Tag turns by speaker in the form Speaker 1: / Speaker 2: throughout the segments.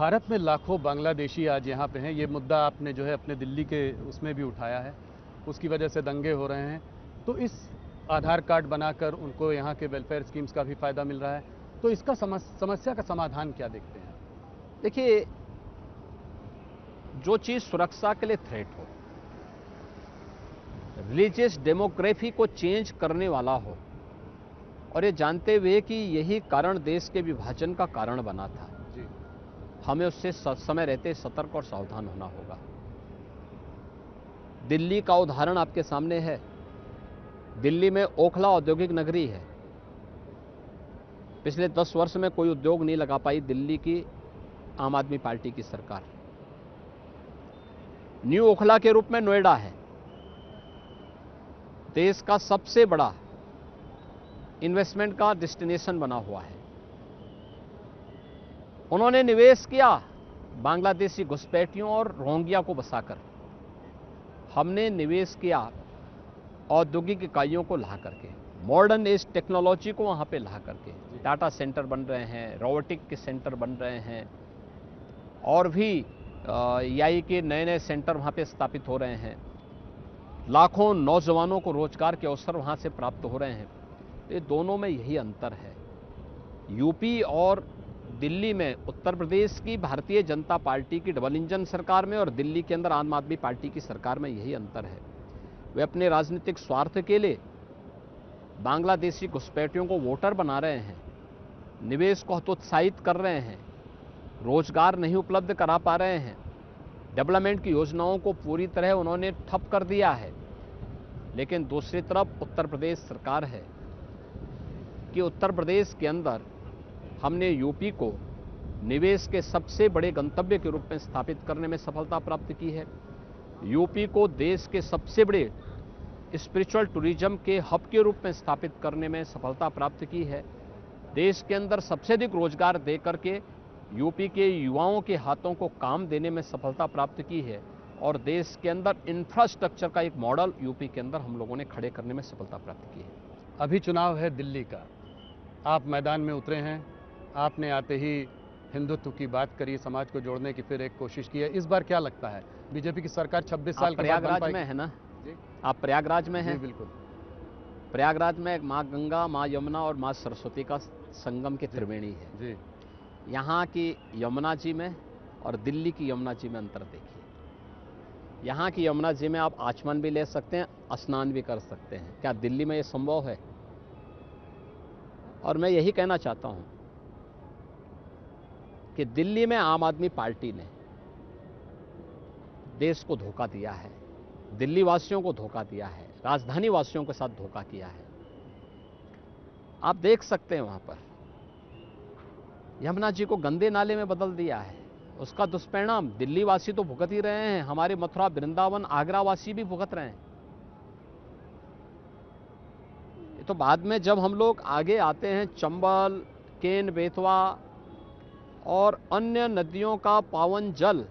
Speaker 1: भारत में लाखों बांग्लादेशी आज यहाँ पे हैं। ये मुद्दा आपने जो है अपने दिल्ली के उसमें भी उठाया है, उसकी वजह से दंगे हो रहे हैं। तो इस आधार कार्ड बनाकर उनको यहाँ के वेलफेयर स्कीम्स का भी फ़ायदा मिल रहा है। तो इसका समस्या का समाधान क्या देखते हैं?
Speaker 2: देखिए, जो चीज सुरक्षा के लिए थ्रेट हो, रिलीजियस डेमोग्राफी को चेंज करने वाला हो, और ये जानते हुए कि यही कारण देश के विभाजन का कारण बना था,
Speaker 1: जी।
Speaker 2: हमें उससे समय रहते सतर्क और सावधान होना होगा। दिल्ली का उदाहरण आपके सामने है। दिल्ली में ओखला औद्योगिक नगरी है। पिछले 10 वर्ष में कोई उद्योग नहीं लगा पाई दिल्ली की आम आदमी पार्टी की सरकार। न्यू ओखला के रूप में नोएडा है। देश का सबसे बड़ा इन्वेस्टमेंट का डेस्टिनेशन बना हुआ है। उन्होंने निवेश किया बांग्लादेशी घुसपैठियों और रोहिंग्या को बसाकर। हमने निवेश किया औद्योगिक इकाइयों को ला करके, मॉडर्न एज टेक्नोलॉजी को वहां पे ला करके। डाटा सेंटर बन रहे हैं, रोबोटिक के सेंटर बन रहे हैं, और भी एआई के नए नए सेंटर वहां पे स्थापित हो रहे हैं। लाखों नौजवानों को रोजगार के अवसर वहां से प्राप्त हो रहे हैं। ये दोनों में यही अंतर है। यूपी और दिल्ली में उत्तर प्रदेश की भारतीय जनता पार्टी की डबल इंजन सरकार में और दिल्ली के अंदर आम आदमी पार्टी की सरकार में यही अंतर है। वे अपने राजनीतिक स्वार्थ के लिए बांग्लादेशी घुसपैठियों को वोटर बना रहे हैं, निवेश को हतोत्साहित कर रहे हैं, रोजगार नहीं उपलब्ध करा पा रहे हैं, डेवलपमेंट की योजनाओं को पूरी तरह उन्होंने ठप कर दिया है। लेकिन दूसरी तरफ उत्तर प्रदेश सरकार है कि उत्तर प्रदेश के अंदर हमने यूपी को निवेश के सबसे बड़े गंतव्य के रूप में स्थापित करने में सफलता प्राप्त की है। यूपी को देश के सबसे बड़े स्पिरिचुअल टूरिज्म के हब के रूप में स्थापित करने में सफलता प्राप्त की है। देश के अंदर सबसे अधिक रोजगार दे करके यूपी के युवाओं के हाथों को काम देने में सफलता प्राप्त की है, और देश के अंदर इंफ्रास्ट्रक्चर का एक मॉडल यूपी के अंदर हम लोगों ने खड़े करने में सफलता प्राप्त की है।
Speaker 1: अभी चुनाव है दिल्ली का, आप मैदान में उतरे हैं। आपने आते ही हिंदुत्व की बात करी, समाज को जोड़ने की फिर एक कोशिश की है। इस बार क्या लगता है, बीजेपी की सरकार 26 साल के बाद बन
Speaker 2: प्रयागराज
Speaker 1: पाएगी?
Speaker 2: में है ना?
Speaker 1: जी,
Speaker 2: आप प्रयागराज में हैं?
Speaker 1: जी बिल्कुल।
Speaker 2: प्रयागराज में माँ गंगा, माँ यमुना और माँ सरस्वती का संगम की त्रिवेणी है।
Speaker 1: जी।
Speaker 2: यहाँ की यमुना जी में और दिल्ली की यमुना जी में अंतर देखिए। यहाँ की यमुना जी में आप आचमन भी ले सकते हैं, स्नान भी कर सकते हैं। क्या दिल्ली में ये संभव है? और मैं यही कहना चाहता हूँ कि दिल्ली में आम आदमी पार्टी ने देश को धोखा दिया है, दिल्ली वासियों को धोखा दिया है, राजधानी वासियों के साथ धोखा किया है। आप देख सकते हैं वहां पर यमुना जी को गंदे नाले में बदल दिया है। उसका दुष्परिणाम दिल्ली वासी तो भुगत ही रहे हैं, हमारे मथुरा, वृंदावन, आगरा वासी भी भुगत रहे हैं। ये तो बाद में जब हम लोग आगे आते हैं, चंबल, केन, बेतवा और अन्य नदियों का पावन जल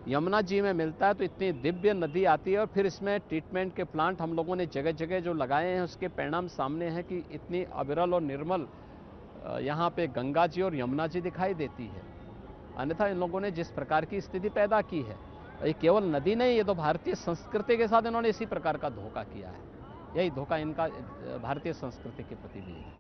Speaker 2: यमुना जी में मिलता है, तो इतनी दिव्य नदी आती है, और फिर इसमें ट्रीटमेंट के प्लांट हम लोगों ने जगह जगह जो लगाए हैं, उसके परिणाम सामने हैं कि इतनी अविरल और निर्मल यहाँ पे गंगा जी और यमुना जी दिखाई देती है। अन्यथा इन लोगों ने जिस प्रकार की स्थिति पैदा की है, ये केवल नदी नहीं, ये तो भारतीय संस्कृति के साथ इन्होंने इसी प्रकार का धोखा किया है। यही धोखा इनका भारतीय संस्कृति के प्रति भी है।